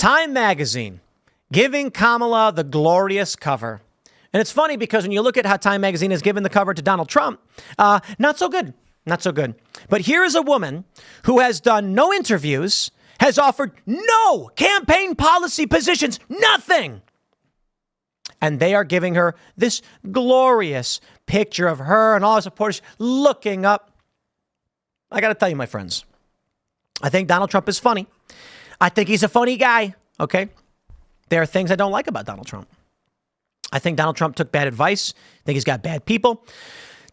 Time magazine giving Kamala the glorious cover. And it's funny because when you look at how Time magazine has given the cover to Donald Trump, not so good. Not so good. But here is a woman who has done no interviews, has offered no campaign policy positions, nothing. And they are giving her this glorious picture of her and all her supporters looking up. I got to tell you, my friends, I think Donald Trump is funny. I think he's a funny guy. Okay. There are things I don't like about Donald Trump. I think Donald Trump took bad advice. I think he's got bad people.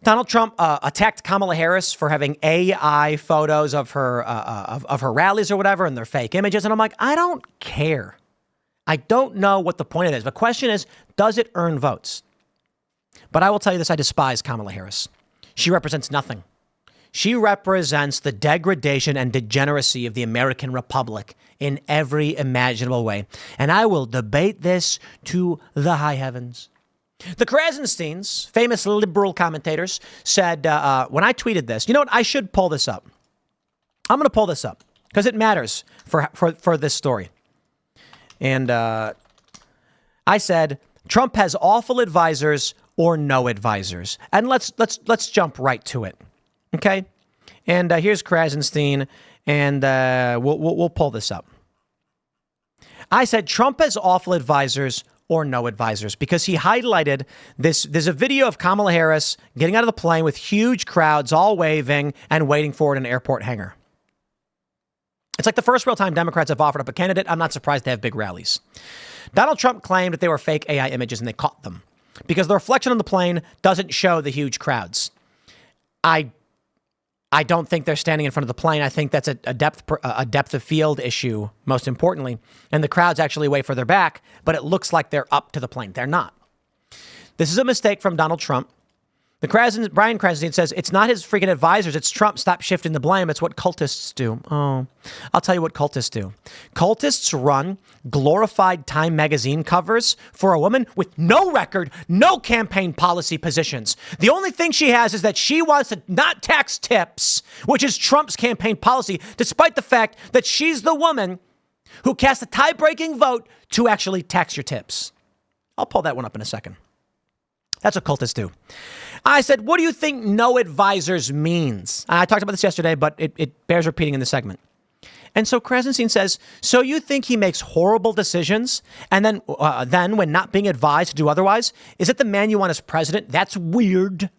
Donald Trump attacked Kamala Harris for having AI photos of her rallies or whatever, and they're fake images. And I'm like, I don't care. I don't know what the point of this. The question is, does it earn votes? But I will tell you this, I despise Kamala Harris. She represents nothing. She represents the degradation and degeneracy of the American Republic in every imaginable way. And I will debate this to the high heavens. The Krasensteins, famous liberal commentators, said, when I tweeted this, you know what? I should pull this up. I'm going to pull this up because it matters for this story. And I said, Trump has awful advisors or no advisors. And let's jump right to it. Okay. And here's Krasenstein, and we'll pull this up. I said Trump has awful advisors or no advisors because he highlighted this. There's a video of Kamala Harris getting out of the plane with huge crowds all waving and waiting for it in an airport hangar. It's like the first real time Democrats have offered up a candidate. I'm not surprised they have big rallies. Donald Trump claimed that they were fake AI images and they caught them because the reflection on the plane doesn't show the huge crowds. I don't think they're standing in front of the plane. I think that's a depth of field issue, most importantly. And the crowds actually way further back, but it looks like they're up to the plane. They're not. This is a mistake from Donald Trump. Brian Krasenstein says it's not his freaking advisors. It's Trump. Stop shifting the blame. It's what cultists do. Oh, I'll tell you what cultists do. Cultists run glorified Time magazine covers for a woman with no record, no campaign policy positions. The only thing she has is that she wants to not tax tips, which is Trump's campaign policy, despite the fact that she's the woman who cast a tie-breaking vote to actually tax your tips. I'll pull that one up in a second. That's what cultists do. I said, what do you think no advisors means? I talked about this yesterday, but it bears repeating in the segment. And so Krasenstein says, so you think he makes horrible decisions and then when not being advised to do otherwise, is it the man you want as president? That's weird.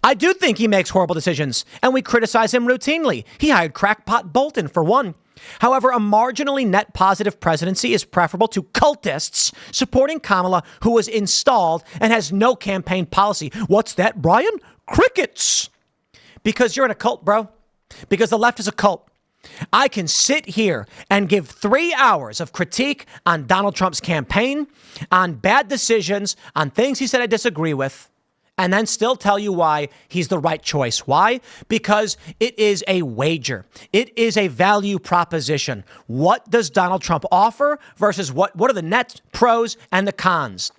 I do think he makes horrible decisions and we criticize him routinely. He hired crackpot Bolton for one. However, a marginally net positive presidency is preferable to cultists supporting Kamala, who was installed and has no campaign policy. What's that, Brian? Crickets. Because you're in a cult, bro. Because the left is a cult. I can sit here and give 3 hours of critique on Donald Trump's campaign, on bad decisions, on things he said I disagree with, and then still tell you why he's the right choice. Why? Because it is a wager. It is a value proposition. What does Donald Trump offer versus what are the net pros and the cons?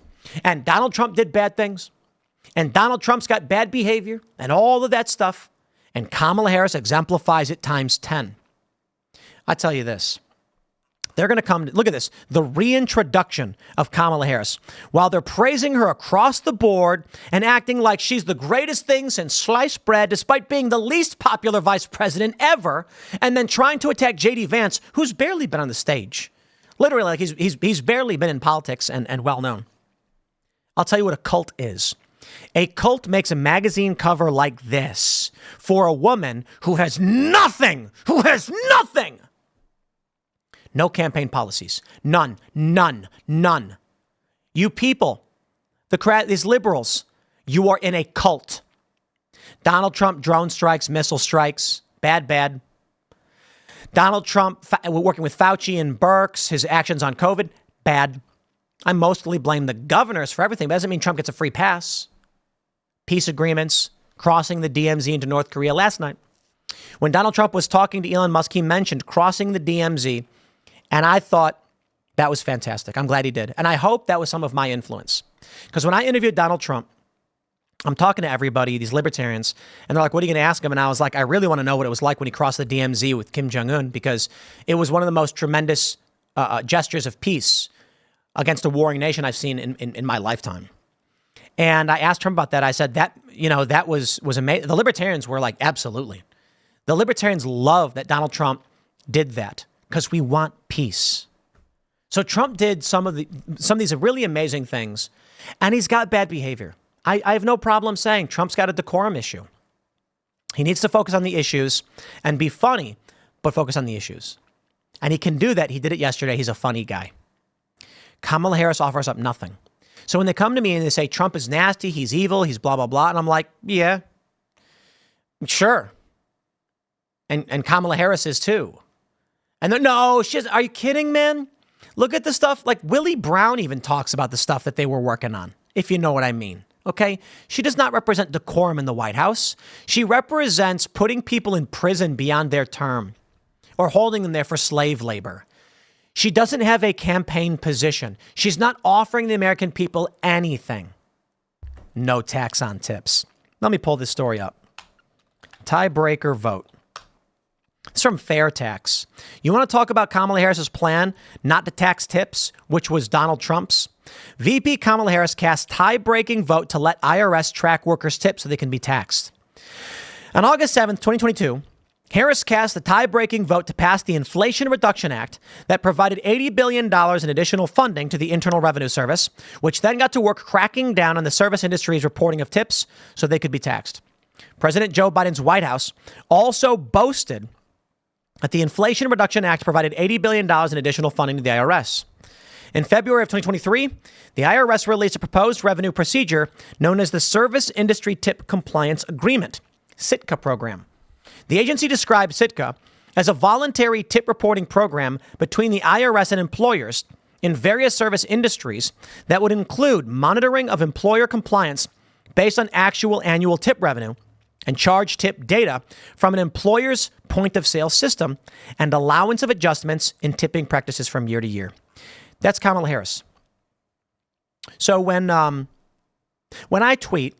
And Donald Trump did bad things. And Donald Trump's got bad behavior and all of that stuff. And Kamala Harris exemplifies it times 10. I tell you this. They're going to come, look at this, the reintroduction of Kamala Harris. While they're praising her across the board and acting like she's the greatest thing since sliced bread, despite being the least popular vice president ever, and then trying to attack J.D. Vance, who's barely been on the stage. Literally, like he's barely been in politics and well known. I'll tell you what a cult is. A cult makes a magazine cover like this for a woman who has nothing. No campaign policies. None. You people, these liberals, you are in a cult. Donald Trump, drone strikes, missile strikes, bad. Donald Trump working with Fauci and Birx, his actions on COVID, bad. I mostly blame the governors for everything, but that doesn't mean Trump gets a free pass. Peace agreements, crossing the DMZ into North Korea last night. When Donald Trump was talking to Elon Musk, he mentioned crossing the DMZ. And I thought that was fantastic. I'm glad he did. And I hope that was some of my influence. Because when I interviewed Donald Trump, I'm talking to everybody, these libertarians, and they're like, what are you going to ask him? And I was like, I really want to know what it was like when he crossed the DMZ with Kim Jong-un, because it was one of the most tremendous gestures of peace against a warring nation I've seen in my lifetime. And I asked Trump about that. I said that was amazing. The libertarians were like, absolutely. The libertarians love that Donald Trump did that because we want peace. So Trump did some of these really amazing things, and he's got bad behavior. I have no problem saying Trump's got a decorum issue. He needs to focus on the issues and be funny, but focus on the issues. And he can do that. He did it yesterday. He's a funny guy. Kamala Harris offers up nothing. So when they come to me and they say Trump is nasty, he's evil, he's blah, blah, blah, and I'm like, yeah, sure. And Kamala Harris is too. And they're, no, are you kidding, man? Look at the stuff. Like Willie Brown even talks about the stuff that they were working on, if you know what I mean. Okay? She does not represent decorum in the White House. She represents putting people in prison beyond their term or holding them there for slave labor. She doesn't have a campaign position. She's not offering the American people anything. No tax on tips. Let me pull this story up. Tiebreaker vote. It's from Fair Tax. You want to talk about Kamala Harris's plan not to tax tips, which was Donald Trump's? VP Kamala Harris cast tie-breaking vote to let IRS track workers' tips so they can be taxed. On August 7th, 2022, Harris cast the tie-breaking vote to pass the Inflation Reduction Act that provided $80 billion in additional funding to the Internal Revenue Service, which then got to work cracking down on the service industry's reporting of tips so they could be taxed. President Joe Biden's White House also boasted that the Inflation Reduction Act provided $80 billion in additional funding to the IRS. In February of 2023, the IRS released a proposed revenue procedure known as the Service Industry Tip Compliance Agreement, SITCA program. The agency described SITCA as a voluntary tip reporting program between the IRS and employers in various service industries that would include monitoring of employer compliance based on actual annual tip revenue and charge tip data from an employer's point of sale system and allowance of adjustments in tipping practices from year to year. That's Kamala Harris. So when I tweet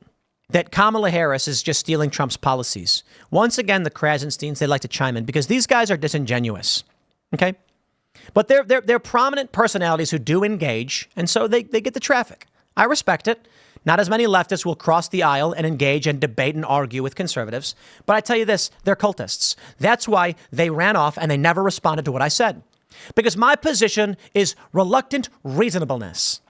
that Kamala Harris is just stealing Trump's policies, once again, the Krasensteins, they like to chime in because these guys are disingenuous. Okay. But they're prominent personalities who do engage. And so they get the traffic. I respect it. Not as many leftists will cross the aisle and engage and debate and argue with conservatives. But I tell you this, they're cultists. That's why they ran off and they never responded to what I said. Because my position is reluctant reasonableness.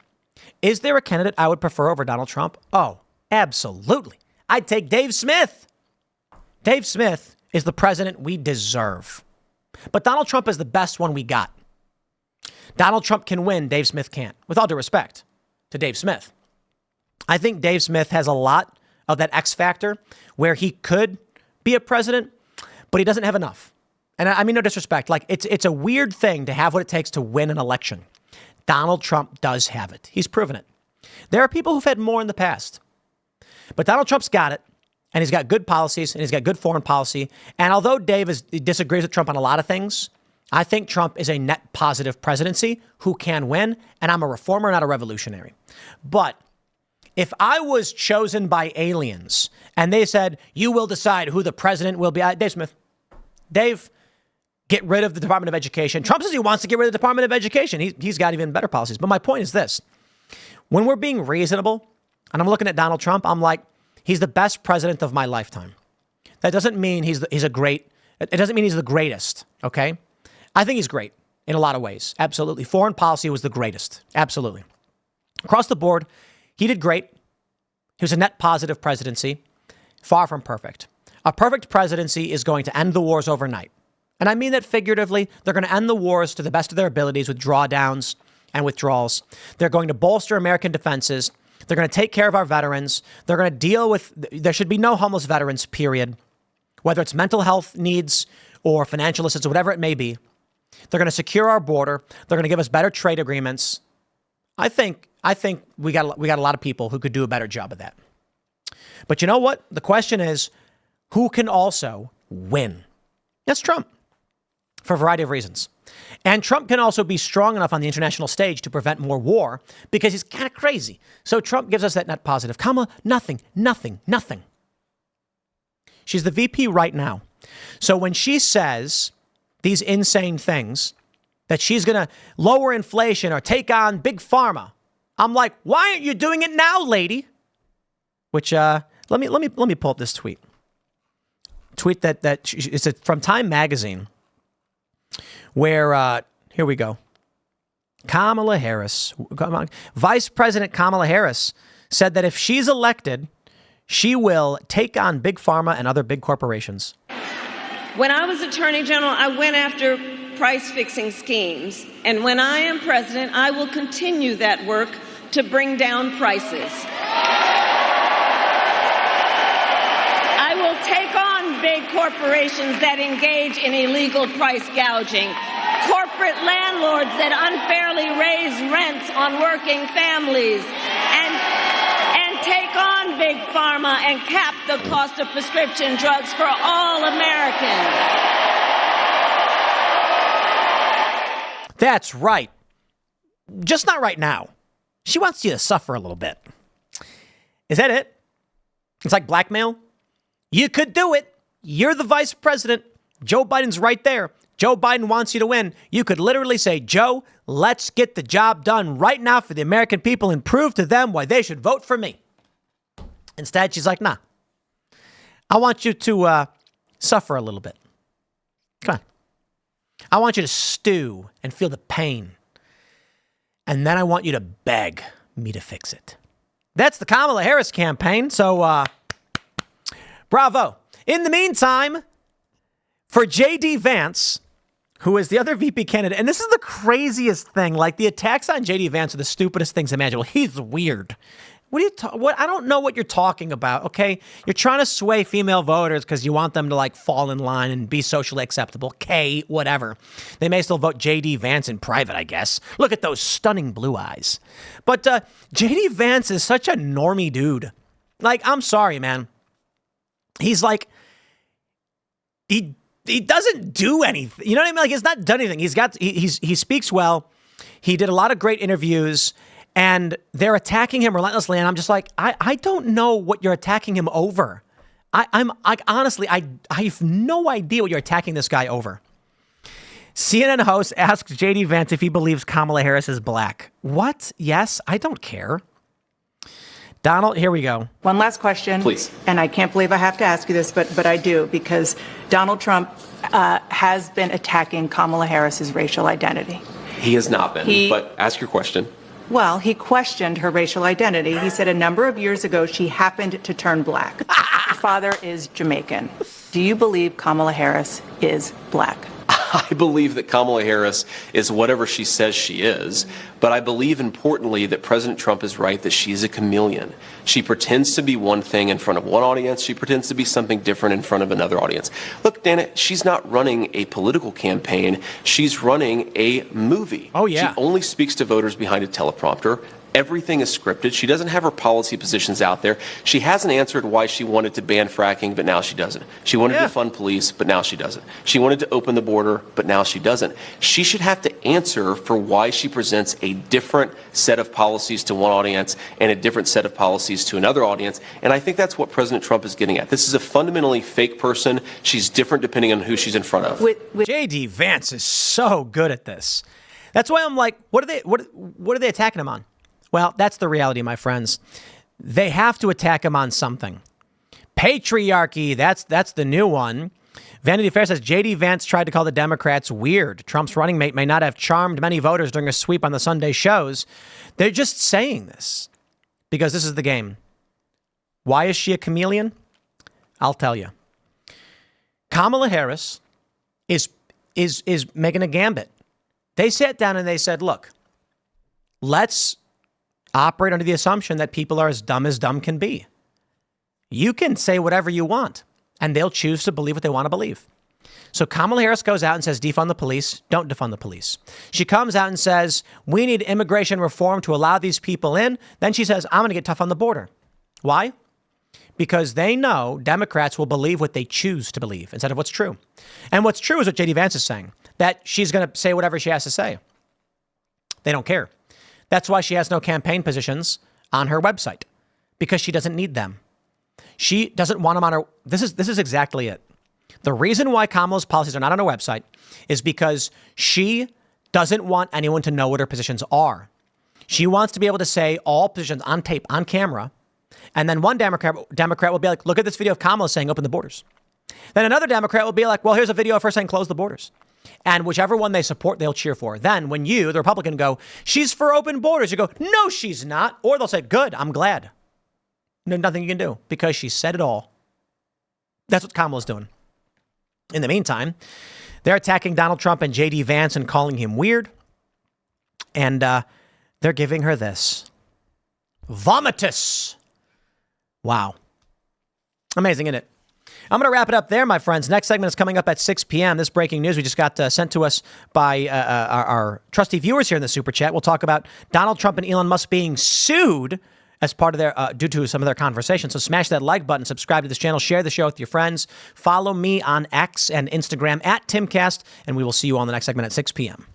Is there a candidate I would prefer over Donald Trump? Oh, absolutely. I'd take Dave Smith. Dave Smith is the president we deserve. But Donald Trump is the best one we got. Donald Trump can win. Dave Smith can't. With all due respect to Dave Smith. I think Dave Smith has a lot of that X factor where he could be a president, but he doesn't have enough. And I mean, no disrespect. Like it's a weird thing to have what it takes to win an election. Donald Trump does have it. He's proven it. There are people who've had more in the past, but Donald Trump's got it. And he's got good policies and he's got good foreign policy. And although Dave disagrees with Trump on a lot of things, I think Trump is a net positive presidency who can win. And I'm a reformer, not a revolutionary. But if I was chosen by aliens and they said, you will decide who the president will be, Dave Smith, Dave, get rid of the Department of Education. Trump says he wants to get rid of the Department of Education. He's got even better policies. But my point is this. When we're being reasonable and I'm looking at Donald Trump, I'm like, he's the best president of my lifetime. That doesn't mean it doesn't mean he's the greatest. Okay. I think he's great in a lot of ways. Absolutely. Foreign policy was the greatest. Absolutely. Across the board, he did great. He was a net positive presidency. Far from perfect. A perfect presidency is going to end the wars overnight. And I mean that figuratively. They're going to end the wars to the best of their abilities with drawdowns and withdrawals. They're going to bolster American defenses. They're going to take care of our veterans. They're going to deal with, there should be no homeless veterans, period. Whether it's mental health needs or financial assistance, whatever it may be. They're going to secure our border. They're going to give us better trade agreements. I think we got a lot of people who could do a better job of that. But you know what? The question is, who can also win? That's Trump, for a variety of reasons. And Trump can also be strong enough on the international stage to prevent more war because he's kind of crazy. So Trump gives us that net positive. Kamala, nothing. She's the VP right now. So when she says these insane things, that she's going to lower inflation or take on big pharma. I'm like, why aren't you doing it now, lady? Which let me pull up this tweet. Tweet that it's from Time Magazine, where here we go. Kamala Harris, Vice President Kamala Harris, said that if she's elected, she will take on big pharma and other big corporations. When I was Attorney General, I went after price-fixing schemes. And when I am president, I will continue that work to bring down prices. I will take on big corporations that engage in illegal price gouging, corporate landlords that unfairly raise rents on working families, and take on big pharma and cap the cost of prescription drugs for all Americans. That's right. Just not right now. She wants you to suffer a little bit. Is that it? It's like blackmail. You could do it. You're the vice president. Joe Biden's right there. Joe Biden wants you to win. You could literally say, Joe, let's get the job done right now for the American people and prove to them why they should vote for me. Instead, she's like, nah, I want you to suffer a little bit. Come on. I want you to stew and feel the pain. And then I want you to beg me to fix it. That's the Kamala Harris campaign. So, bravo. In the meantime, for J.D. Vance, who is the other VP candidate, and this is the craziest thing, like the attacks on J.D. Vance are the stupidest things imaginable. He's weird. I don't know what you're talking about, okay? You're trying to sway female voters because you want them to, like, fall in line and be socially acceptable. Okay, whatever. They may still vote J.D. Vance in private, I guess. Look at those stunning blue eyes. But J.D. Vance is such a normie dude. Like, I'm sorry, man. He's like, he doesn't do anything. You know what I mean? Like, he's not done anything. He speaks well. He did a lot of great interviews. And they're attacking him relentlessly. And I'm just like, I don't know what you're attacking him over. Honestly, I have no idea what you're attacking this guy over. CNN host asks J.D. Vance if he believes Kamala Harris is black. What? Yes, I don't care. Donald, here we go. One last question. Please. And I can't believe I have to ask you this, but I do, because Donald Trump has been attacking Kamala Harris's racial identity. He has not been, but ask your question. Well, he questioned her racial identity. He said a number of years ago she happened to turn black. Her father is Jamaican. Do you believe Kamala Harris is black? I believe that Kamala Harris is whatever she says she is, but I believe importantly that President Trump is right that she's a chameleon. She pretends to be one thing in front of one audience. She pretends to be something different in front of another audience. Look, Dana, she's not running a political campaign. She's running a movie. Oh, yeah. She only speaks to voters behind a teleprompter. Everything is scripted. She doesn't have her policy positions out there. She hasn't answered why she wanted to ban fracking, but now she doesn't. She wanted to fund police, but now she doesn't. She wanted to open the border, but now she doesn't. She should have to answer for why she presents a different set of policies to one audience and a different set of policies to another audience. And I think that's what President Trump is getting at. This is a fundamentally fake person. She's different depending on who she's in front of. J.D. Vance is so good at this. That's why I'm like, what are they attacking him on? Well, that's the reality, my friends. They have to attack him on something. Patriarchy, that's the new one. Vanity Fair says J.D. Vance tried to call the Democrats weird. Trump's running mate may not have charmed many voters during a sweep on the Sunday shows. They're just saying this because this is the game. Why is she a chameleon? I'll tell you. Kamala Harris is making a gambit. They sat down and they said, look, let's operate under the assumption that people are as dumb can be. You can say whatever you want, and they'll choose to believe what they want to believe. So Kamala Harris goes out and says, defund the police, don't defund the police. She comes out and says, we need immigration reform to allow these people in. Then she says, I'm going to get tough on the border. Why? Because they know Democrats will believe what they choose to believe instead of what's true. And what's true is what J.D. Vance is saying, that she's going to say whatever she has to say. They don't care. That's why she has no campaign positions on her website, because she doesn't need them. She doesn't want them on her. This is exactly it. The reason why Kamala's policies are not on her website is because she doesn't want anyone to know what her positions are. She wants to be able to say all positions on tape, on camera. And then one Democrat will be like, look at this video of Kamala saying open the borders. Then another Democrat will be like, well, here's a video of her saying close the borders. And whichever one they support, they'll cheer for. Then when you, the Republican, go, she's for open borders, you go, no, she's not. Or they'll say, good, I'm glad. No, nothing you can do because she said it all. That's what Kamala's doing. In the meantime, they're attacking Donald Trump and J.D. Vance and calling him weird. And they're giving her this. Vomitus. Wow. Amazing, isn't it? I'm going to wrap it up there, my friends. Next segment is coming up at 6 p.m. This breaking news we just got sent to us by our trusty viewers here in the Super Chat. We'll talk about Donald Trump and Elon Musk being sued as part of their due to some of their conversation. So smash that like button, subscribe to this channel, share the show with your friends. Follow me on X and Instagram at Timcast, and we will see you on the next segment at 6 p.m.